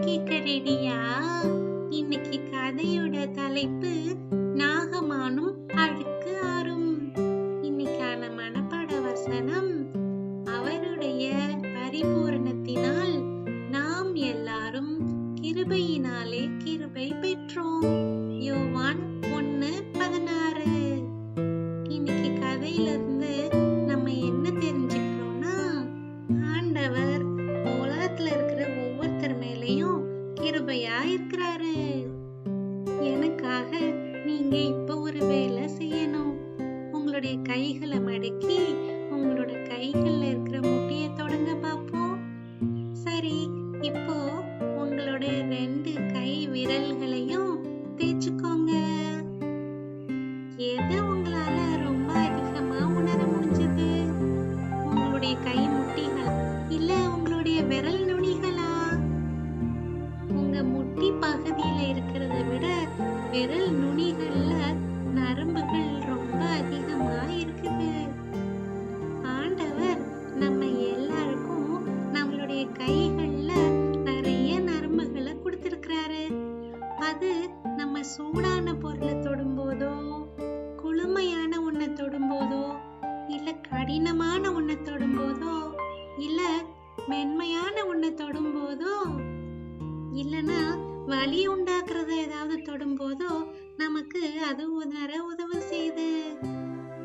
கேட்க ரெடியா? இன்னைக்கு கதையோட தலைப்பு நாகமானும் அழுக்கு ஆறும். இன்னைக்கான மனப்பாட வசனம், அவருடைய பரிபூரணத்தினால் நாம் எல்லாரும் கிருபையினாலே கிருபை பெற்றோம். யோவான் 1:16. இன்னைக்கு கதையிலிருந்து நம்ம என்ன தெரிஞ்சுக்கிறோம்னா, ஆண்டவர் உலகத்துல இருக்கிற ஒவ்வொருத்தர் மேலையும் கிருபையா இருக்கிறாரு. எனக்காக நீங்க இப்ப ஒரு வேலை செய்யணும். உங்களுடைய கைகளை மடக்கி உங்களோட கைகள்ல இருக்கிற முட்டியை தொடங்க பார்ப்போம். சரி, இப்போ உங்களுடைய 2 கை விரல்களையும் தேய்ச்சுக்கோங்க. எதை உங்களால ரொம்ப அதிகமா உணர முடிஞ்சது? உங்களுடைய கை முட்டிகள் இல்ல உங்களுடைய விரல் நுனிகளா? உங்க முட்டி பகுதியில இருக்கிறத விட விரல் நுனிகள்ல நரம்புகள் ரொம்ப அதிகமா இருக்குது. ஆண்டவர் நம்ம எல்லாருக்கும் நம்மளுடைய கைகள்ல நிறைய நரம்புகளை கொடுத்திருக்கிறாரு. அது நம்ம சூடான பொருளை தொடும்போதோ, குளுமையான ஒன்றை தொடும்போதோ, இல்ல கடினமான ஒன்றை தொடும்போதோ, இல்ல மென்மையான ஒன்றை தொடும்போதோ, இல்லனா வலி உண்டாக்குறத ஏதாவது தொடும்போதோ நமக்கு அது உதவி செய்யுது.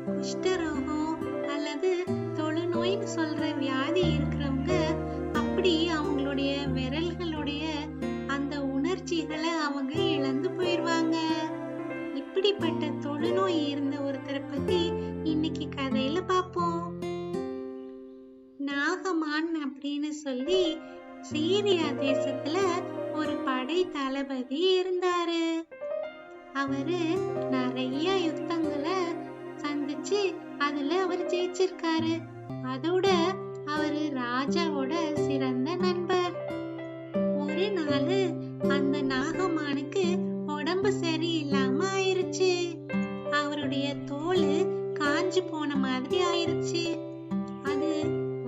குஷ்டரோகம் அல்லது தொழுநோய்னு சொல்ற வியாதி இருக்கிறவங்க அப்படி அவங்களுடைய விரல்களுடைய அந்த உணர்ச்சிகளை அவங்க இழந்து போயிடுவாங்க. இப்படிப்பட்ட தொழுநோய் இருந்த ஒருத்தரை பத்தி இன்னைக்கு கதையில பார்ப்போம். நாகமான் அப்படின்னு சொல்லி சீரியா தேசத்துல ஒரு படை தளபதி இருந்தாரு. அவரு நிறைய யுத்தங்களை சந்திச்சு அதுல அவர் ஜெயிச்சிருக்காரு. அதோட அவரு ராஜாவோட சிறந்த நண்பர். ஒரு நாள் அந்த நாகமானுக்கு உடம்பு சரியில்லாம ஆயிருச்சு. அவருடைய தோல் காஞ்சு போன மாதிரி ஆயிருச்சு. அது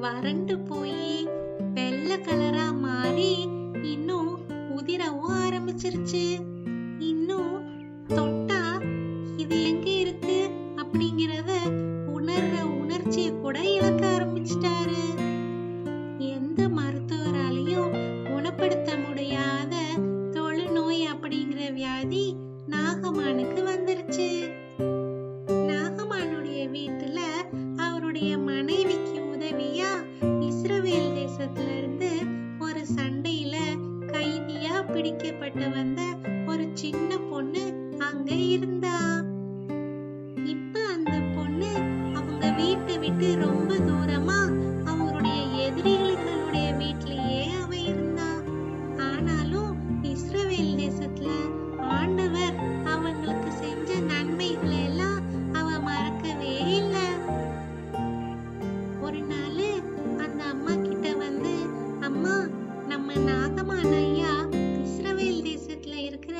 வறண்டு போய் வெள்ளை கலரா மாறி இன்னும் உதிரவும் ஆரம்பிச்சிருச்சு. இன்னும் தொட்டா இது எங்க இருக்கு அப்படிங்கிறத உணர்ற உணர்ச்சியை கூட இழக்க ஆரம்பிச்சிட்டாரு. எந்த மருத்துவராலையும் குணப்படுத்த முடியாத தொழுநோய் அப்படிங்கிற வியாதி நாகமானுக்கு வந்துருச்சு. நாகமானுடைய வீட்டுல அவருடைய மனைவிக்கு உதவியா இஸ்ரவேல் தேசத்துல இருந்து ஒரு சண்டையில கைதியா பிடிக்கப்பட்ட வந்த ஒரு சின்ன பொண்ணு அங்க இருந்தா. இப்ப அந்த பொண்ணு அவங்க வீட்டை விட்டு ரொம்ப தூரமா அவங்களுடைய எதிரிகளுடைய வீட்டிலேயே அவ இருந்தா. ஆனாலும் இஸ்ரவேல் தேசத்துல ஆண்டவர் அவங்களுக்கு செஞ்ச நன்மைகளை எல்லாம் அவ மறக்கவே இல்லை. ஒரு நாள் அந்த அம்மா கிட்ட வந்து, அம்மா, நம்ம நாகமான் ஐயா இஸ்ரவேல் தேசத்துல இருக்கிற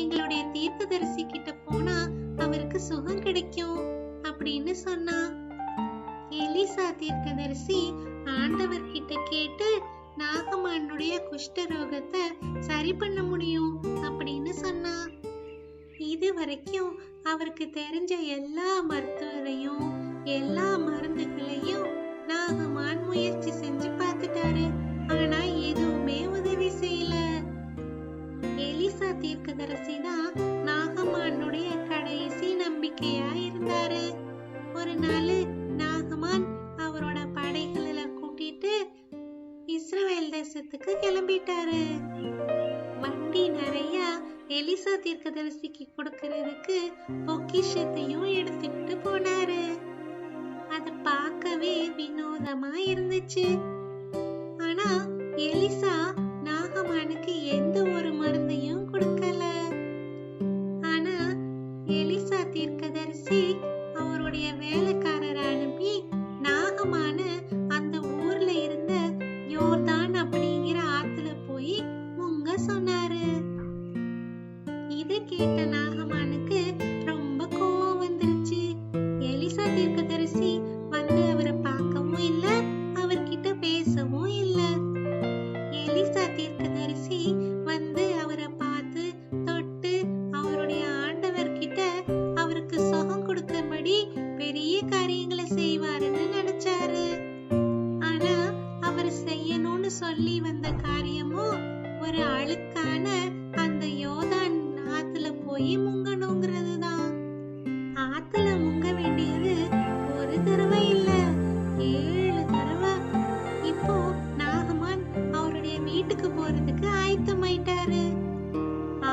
எங்களுடைய தீர்க்கதரிசி கிட்ட போனா அவருக்கு சுகம் கிடைக்கும் அப்படின்னு சொன்னா. எலிசா தீர்க்கதரிசி ஆண்டவர் கிட்ட கேட்டு நாகமானுடைய குஷ்டரோகத்தை சரி பண்ண முடியும் அப்படின்னு சொன்னா. இது வரைக்கும் அவருக்கு தெரிஞ்ச எல்லா மருத்துவரையும் எல்லா மருந்துகளையும் நாகமான் முயற்சி செஞ்சு பார்த்துட்டாரு. ஆனா எதுவுமே உதவி செய்யல. எலிசா தீர்க்கதரிசி தான் நாகமானுடைய கடைசி நம்பிக்கையா இருந்தாரு. ஒரு நாள் நாகமான் அவரோட படைகளை கூட்டிட்டு இஸ்ரவேல் தேசத்துக்கு கிளம்பிட்டாரு. வண்டி நிறைய எலிசா தீர்க்கதரிசிக்கு கொடுக்கறதுக்கு பொக்கிஷத்தையும் எடுத்துக்கிட்டு போனாரு. அத பார்க்கவே வினோதமா இருந்துச்சு. ஆனா எலிசா நாகமானுக்கு எந்த ஒரு மருந்தையும் கொடுக்கல. ஆனா எலிசா தீர்க்கதரிசி அவருடைய வேலைக்காரரை அனுப்பி நாகமான அந்த ஊர்ல இருந்த யோர்தான் அப்படிங்கிற ஆத்துல போய் முங்க சொன்னாரு. இதை கேட்ட நாகமானுக்கு ரொம்ப கோவம் வந்துருச்சு. எலிசா தீர்க்கதரிசி வந்து அவரை பார்க்கவும் இல்லை, அவர்கிட்ட பேசவும் இல்லை. எலிசா தீர்க்கதரிசி இருந்த காரியமும் ஒரு அழுக்கான அந்த யோர்தான் ஆத்துல போய் முங்கணுங்கிறது தான். ஆத்துல முங்க வேண்டியது ஒரு தடவை இல்ல, 7 தடவை. இப்போ நாகமான் அவருடைய வீட்டுக்கு போறதுக்கு ஆயத்தமாயிட்டாரு.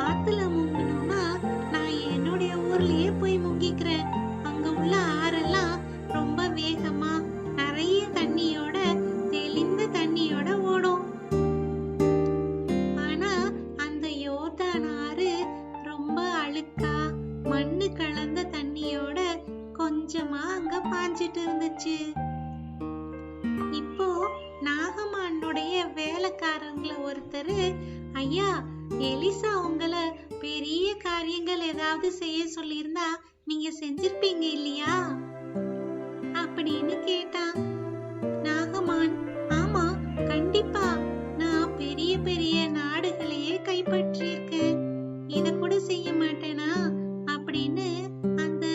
ஆத்துல முங்கணும்னா நான் என்னுடைய ஊர்லயே போய் முங்கிக்கிறேன். அங்க உள்ள ஆறெல்லாம் ரொம்ப வேகமா நிறைய தண்ணியோட, தெளிந்த தண்ணியோட ஓடும். ஆனா அந்த யோர்தான் ஆறு ரொம்ப அழுக்கா மண்ணு கலந்த தண்ணியோட கொஞ்சமா அங்க பாஞ்சிட்டு இருந்துச்சு. இப்போ நாகமானுடைய வேலைக்காரங்கள ஒருத்தரு, ஐயா, எலிசா உங்களை பெரிய காரியங்கள் ஏதாவது செய்ய சொல்லியிருந்தா நீங்க செஞ்சிருப்பீங்க இல்லையா அப்படின்னு கேட்டான். நாகமான், ஆமா, கண்டிப்பா, நான் பெரிய பெரிய நாடுகளையே கைப்பற்றியிருக்கேன், இத கூட செய்ய மாட்டேனா அப்படின்னு அந்த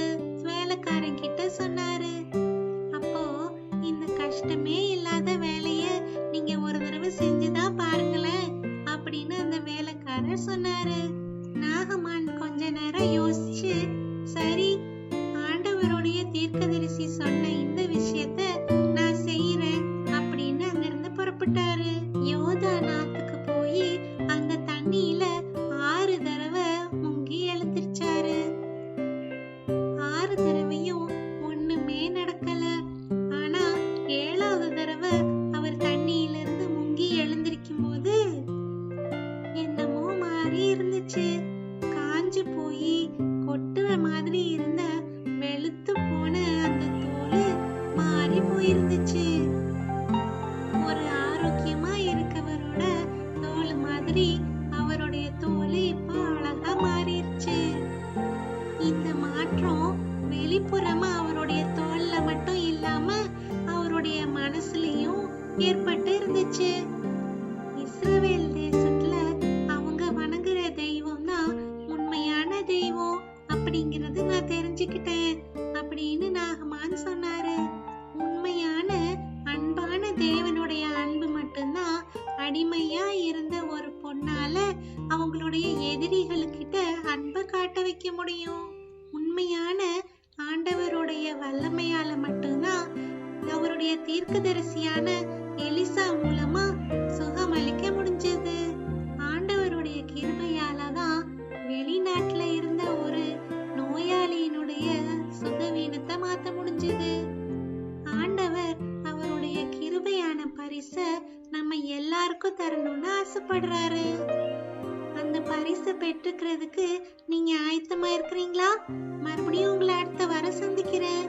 வேலைக்காரன் கிட்ட சொன்னாரு. அப்போ இந்த கஷ்டமே இல்லாத வேலைய நீங்க ஒரு தடவை செஞ்சுதான் பாருங்களேன் அப்படின்னு அந்த வேலைக்காரர் சொன்னாரு. நாகமான் கொஞ்ச நேரம் யோசிச்சு, சரி, ஆண்டவருடைய தீர்க்கதரிசி சொன்ன இந்த விஷயத்த நான் செய்யறேன் அப்படின்னு அங்கிருந்து புறப்பட்டாரு. யோர்தான் ஆத்துக்கு போய் அந்த தண்ணியில 6 தடவை முங்கி எழுந்திருச்சாரு. 6 தடவையும் ஒண்ணுமே நடக்கல. ஆனா 7வது தடவை அவர் தண்ணியில இருந்து முங்கி எழுந்திருக்கும் போது என்னமோ மாறி இருந்துச்சு. காஞ்சு போய் கொட்டுற மாதிரி இருந்த வெளுத்து போன அந்த தோல் மாறி போயிருந்துச்சு. ஒரு ஆரோக்கியமா இருக்கவரோட தோல் மாதிரி அவருடைய தோல் இப்போ அழகா மாறிடுச்சு. இந்த மாற்றம் வெளிப்புறமா அவருடைய தோல்ல மட்டும் இல்லாம அவருடைய மனசுலயும் ஏற்பட்டு இருந்துச்சு. இஸ்ரவேல் தேசத்துல அவங்க வணங்குற தெய்வம் தான் உண்மையான தெய்வம் அப்படிங்கறது நான் தெரிஞ்சுக்கிட்டேன் அப்படின்னு நாகமான் சொன்னாரு. உண்மையான அன்பான தேவனுடைய அன்பு மட்டும்தான் அடிமையா இருந்த ஒரு பொண்ணால அவங்களுடைய எதிரிகளுக்கிட்ட அன்பை காட்ட வைக்க முடியும். உண்மையான ஆண்டவருடைய வல்லமையால மட்டும்தான் அவருடைய தீர்க்கதரிசியான எலிசா மூலமா சுகமளிக்க முடிஞ்சது. ஆண்டவருடைய கிருபையாலதான் வெளிநாட்டுல இருந்த ஒரு நோயாளியினுடைய சுகவீனத்தை மாத்த முடிஞ்சது. ஆண்டவர் அவருடைய கிருபையான பரிச நம்ம எல்லாருக்கும் தரணும்னு ஆசைப்படுறாரு. அந்த பரிசை பெற்றுக்கிறதுக்கு நீங்க ஆயத்தமா இருக்கிறீங்களா? மறுபடியும் உங்களை அடுத்த வாரம் சந்திக்கிறேன்.